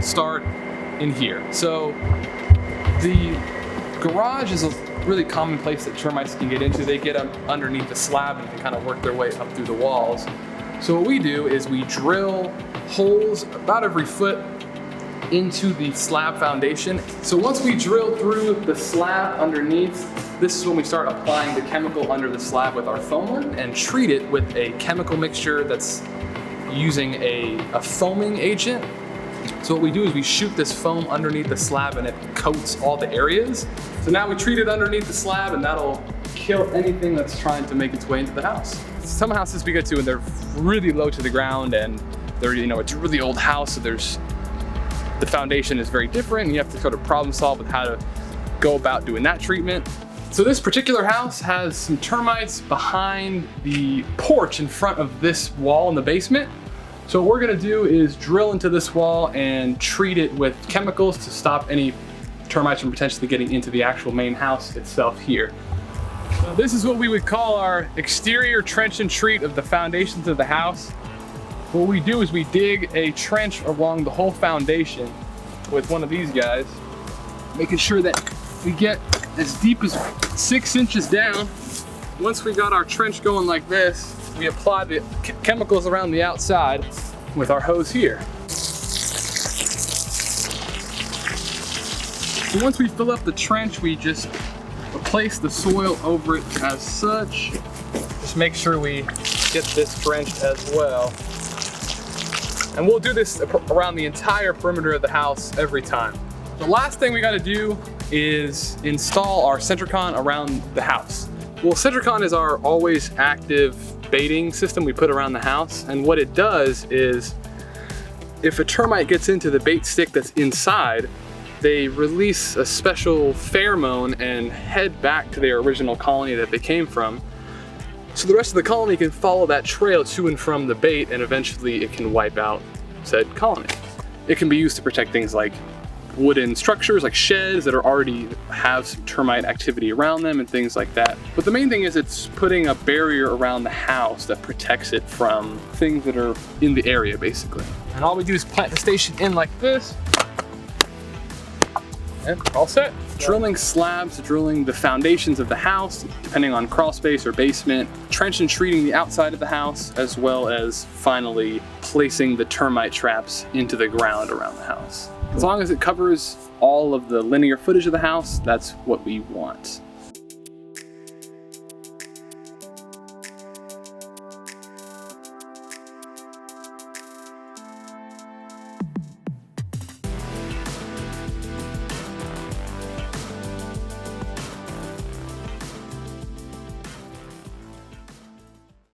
start in here. So the garage is a really common place that termites can get into. They get up underneath the slab and can kind of work their way up through the walls. So what we do is we drill holes about every foot into the slab foundation. So once we drill through the slab underneath, this is when we start applying the chemical under the slab with our foamer and treat it with a chemical mixture that's using a foaming agent. So what we do is we shoot this foam underneath the slab and it coats all the areas. So now we treat it underneath the slab and that'll kill anything that's trying to make its way into the house. Some houses we get to and they're really low to the ground and they're, it's a really old house, so the foundation is very different and you have to sort of problem solve with how to go about doing that treatment. So this particular house has some termites behind the porch in front of this wall in the basement. So what we're gonna do is drill into this wall and treat it with chemicals to stop any termites from potentially getting into the actual main house itself here. So this is what we would call our exterior trench and treat of the foundations of the house. What we do is we dig a trench along the whole foundation with one of these guys, making sure that we get as deep as 6 inches down. Once we got our trench going like this, we apply the chemicals around the outside with our hose here. So once we fill up the trench, we just place the soil over it as such. Just make sure we get this drenched as well. And we'll do this around the entire perimeter of the house every time. The last thing we gotta do is install our SENTRICON around the house. Well, SENTRICON is our always active baiting system we put around the house. And what it does is, if a termite gets into the bait stick that's inside, they release a special pheromone and head back to their original colony that they came from. So the rest of the colony can follow that trail to and from the bait, and eventually it can wipe out said colony. It can be used to protect things like wooden structures, like sheds that already have some termite activity around them and things like that. But the main thing is it's putting a barrier around the house that protects it from things that are in the area, basically. And all we do is plant the station in like this, and all set. Drilling slabs, drilling the foundations of the house, depending on crawl space or basement, trench and treating the outside of the house, as well as finally placing the termite traps into the ground around the house. As long as it covers all of the linear footage of the house, that's what we want.